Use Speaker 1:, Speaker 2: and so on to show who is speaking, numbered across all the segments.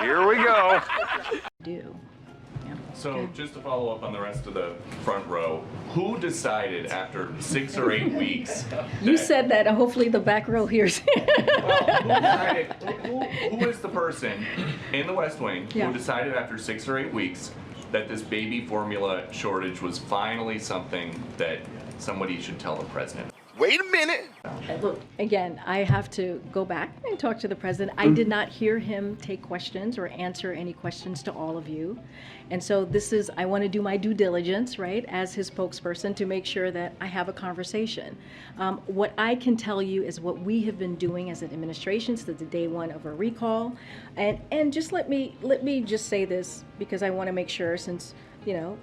Speaker 1: Here we go.
Speaker 2: Do. Yeah.
Speaker 3: So just to follow up on the rest of the front row, who decided after 6 or 8 weeks?
Speaker 2: You said that, and hopefully the back row hears.
Speaker 3: Who is the person in the West Wing
Speaker 2: Yeah.
Speaker 3: who decided after 6 or 8 weeks that this baby formula shortage was finally something that somebody should tell the president?
Speaker 1: Wait a minute.
Speaker 2: Look, again, I have to go back and talk to the president. I did not hear him take questions or answer any questions to all of you. And so I want to do my due diligence, right, as his spokesperson to make sure that I have a conversation. What I can tell you is what we have been doing as an administration since the day one of our recall. And just let me just say this, because I want to make sure, since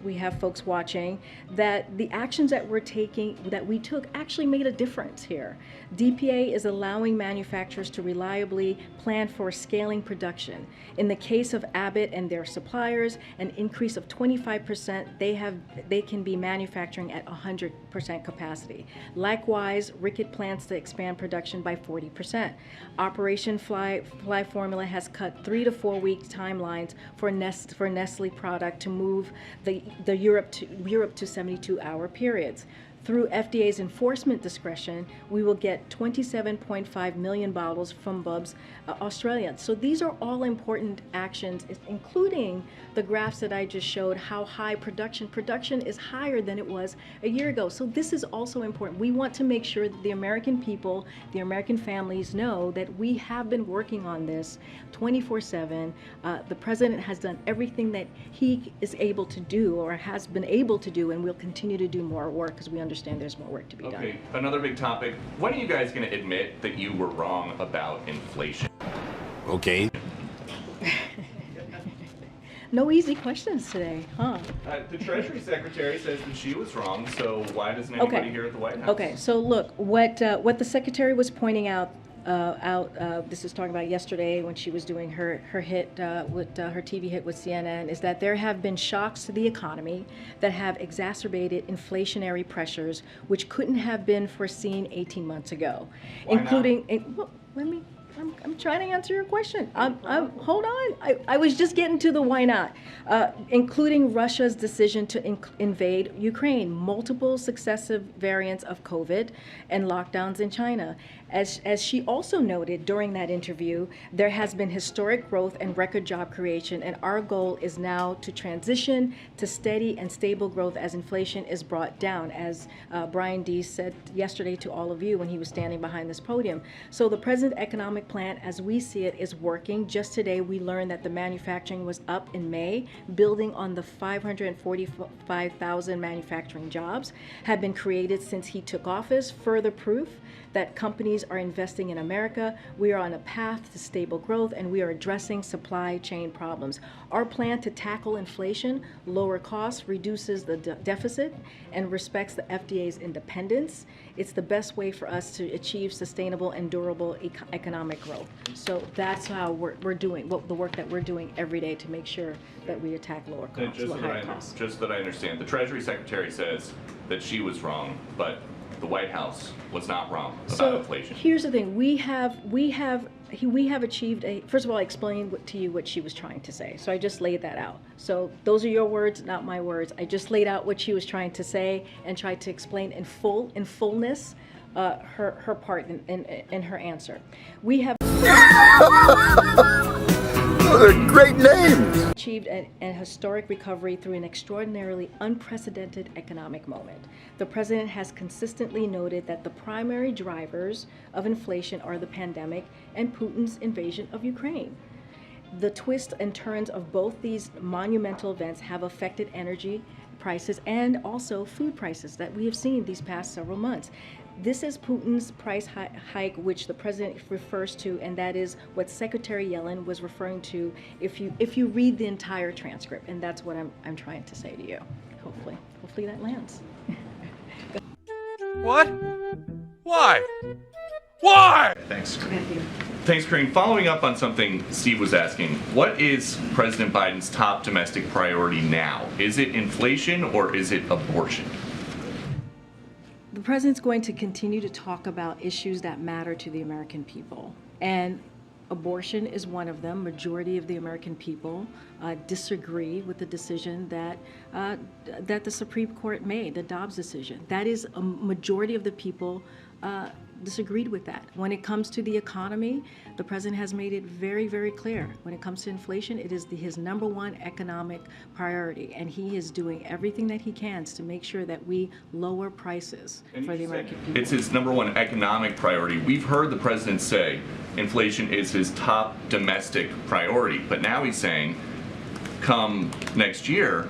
Speaker 2: we have folks watching, that the actions that we took actually made a difference here. DPA is allowing manufacturers to reliably plan for scaling production. In the case of Abbott and their suppliers, an increase of 25%, they can be manufacturing at 100% capacity. Likewise, Rickett plans to expand production by 40%. Operation Fly Formula has cut 3 to 4 week timelines for Nestle product to move the Europe to 72-hour periods. Through FDA's enforcement discretion, we will get 27.5 million bottles from Bubs Australia. So these are all important actions, including the graphs that I just showed, how high production is higher than it was a year ago. So this is also important. We want to make sure that the American people, the American families know that we have been working on this 24/7. The president has done everything that he is able to do or has been able to do, and we'll continue to do more work because we understand there's more work to be done.
Speaker 3: Okay, another big topic. When are you guys going to admit that you were wrong about inflation?
Speaker 1: Okay.
Speaker 2: No easy questions today, huh?
Speaker 3: The Treasury Secretary says that she was wrong, so why doesn't anybody here at the White House?
Speaker 2: Okay, so look, what the Secretary was pointing out, this is talking about yesterday when she was doing her hit with her TV hit with CNN, is that there have been shocks to the economy that have exacerbated inflationary pressures which couldn't have been foreseen 18 months ago,
Speaker 3: Why
Speaker 2: including. Well, I'm trying to answer your question. Hold on. I was just getting to the why not, including Russia's decision to invade Ukraine, multiple successive variants of COVID, and lockdowns in China. As she also noted during that interview, there has been historic growth and record job creation, and our goal is now to transition to steady and stable growth as inflation is brought down, as Brian Deese said yesterday to all of you when he was standing behind this podium. So the President's economic plan, as we see it, is working. Just today, we learned that the manufacturing was up in May, building on the 545,000 manufacturing jobs have been created since he took office. Further proof that companies are investing in America. We are on a path to stable growth, and we are addressing supply chain problems. Our plan to tackle inflation, lower costs, reduces the deficit, and respects the FDA's independence. It's the best way for us to achieve sustainable and durable economic growth. So that's how we're doing, the work that we're doing every day to make sure that we attack lower costs, higher costs.
Speaker 3: Just that I understand, the Treasury Secretary says that she was wrong, but the White House was not wrong about inflation.
Speaker 2: Here's the thing: we have achieved a. First of all, I explained to you what she was trying to say, so I just laid that out. So those are your words, not my words. I just laid out what she was trying to say and tried to explain in fullness her part in her answer. We have.
Speaker 1: They're great names.
Speaker 2: Achieved a historic recovery through an extraordinarily unprecedented economic moment. The president has consistently noted that the primary drivers of inflation are the pandemic and Putin's invasion of Ukraine. The twists and turns of both these monumental events have affected energy prices and also food prices that we have seen these past several months. This is Putin's price hike, which the president refers to, and that is what Secretary Yellen was referring to if you read the entire transcript, and that's what I'm trying to say to you. Hopefully that lands.
Speaker 4: What? Why? Why?
Speaker 3: Thanks. Thanks, Karin. Following up on something Steve was asking, what is President Biden's top domestic priority now? Is it inflation or is it abortion?
Speaker 2: The president's going to continue to talk about issues that matter to the American people. And Abortion is one of them. Majority of the American people disagree with the decision that the Supreme Court made, the Dobbs decision. That is a majority of the people disagreed with that. When it comes to the economy, the president has made it very, very clear. When it comes to inflation, it is his number one economic priority, and he is doing everything that he can to make sure that we lower prices for the American people.
Speaker 3: It's his number one economic priority. We've heard the president say inflation is his top domestic priority, but now he's saying come next year,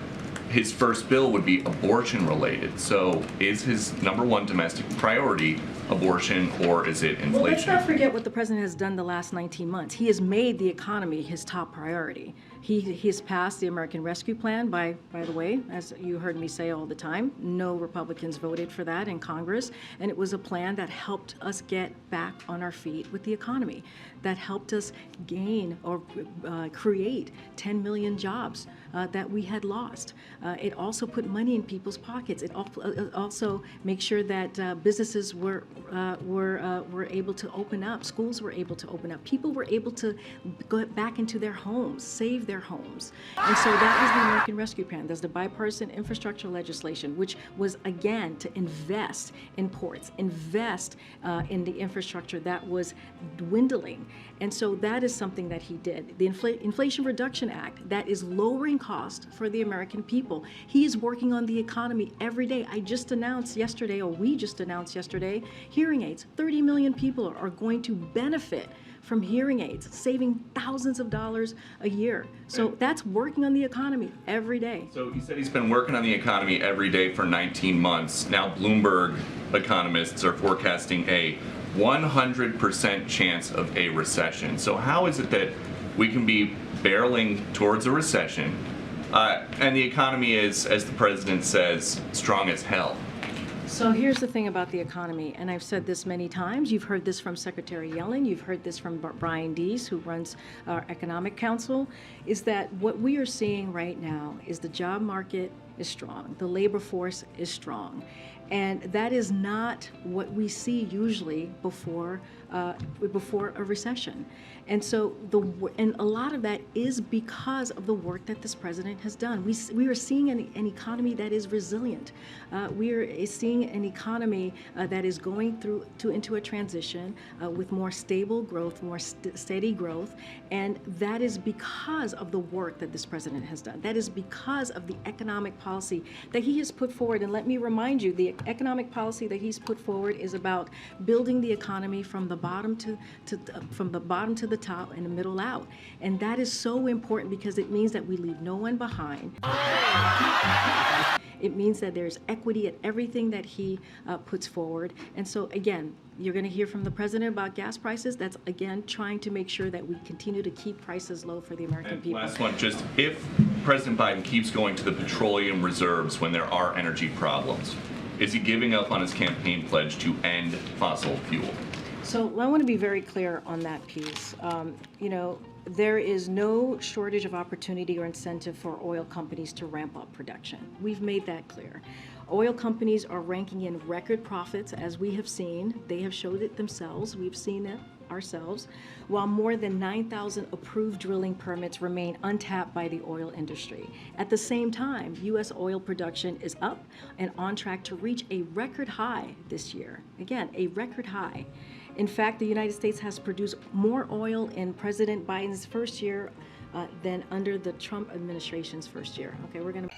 Speaker 3: his first bill would be abortion related. So is his number one domestic priority abortion, or is it inflation?
Speaker 2: Well, let's not forget what the president has done the last 19 months. He has made the economy his top priority. He has passed the American Rescue Plan. By the way, as you heard me say all the time, no Republicans voted for that in Congress, and it was a plan that helped us get back on our feet with the economy, that helped us gain or create 10 million jobs that we had lost. It also put money in people's pockets. It also made sure that businesses were able to open up, schools were able to open up, people were able to go back into their homes, save their homes. And so that was the American Rescue Plan. There's the bipartisan infrastructure legislation, which was, again, to invest in ports, invest in the infrastructure that was dwindling. And so that is something that he did. The Inflation Reduction Act, that is lowering cost for the American people. He is working on the economy every day. We just announced yesterday, hearing aids. 30 million people are going to benefit from hearing aids, saving thousands of dollars a year. So that's working on the economy every day.
Speaker 3: So you said he's been working on the economy every day for 19 months. Now Bloomberg economists are forecasting a 100% chance of a recession. So how is it that we can be barreling towards a recession and the economy is, as the president says, strong as hell?
Speaker 2: So here's the thing about the economy, and I've said this many times. You've heard this from Secretary Yellen. You've heard this from Brian Deese, who runs our Economic Council, is that what we are seeing right now is the job market is strong. The labor force is strong. And that is not what we see usually before a recession. And so and a lot of that is because of the work that this president has done. We are seeing an economy that is resilient. We are seeing an economy that is going into a transition with more stable growth, more steady growth, and that is because of the work that this president has done. That is because of the economic policy that he has put forward. And let me remind you, the economic policy that he's put forward is about building the economy from the bottom to the top and the middle out. And that is so important because it means that we leave no one behind. It means that there's equity at everything that he puts forward. And so again, you're going to hear from the president about gas prices. That's, again, trying to make sure that we continue to keep prices low for the American people.
Speaker 3: Last one, just if President Biden keeps going to the petroleum reserves when there are energy problems, is he giving up on his campaign pledge to end fossil fuel?
Speaker 2: So I want to be very clear on that piece. There is no shortage of opportunity or incentive for oil companies to ramp up production. We've made that clear. Oil companies are ranking in record profits, as we have seen. They have showed it themselves. We've seen it ourselves, while more than 9,000 approved drilling permits remain untapped by the oil industry. At the same time, U.S. oil production is up and on track to reach a record high this year. Again, a record high. In fact, the United States has produced more oil in President Biden's first year than under the Trump administration's first year. Okay, we're going to...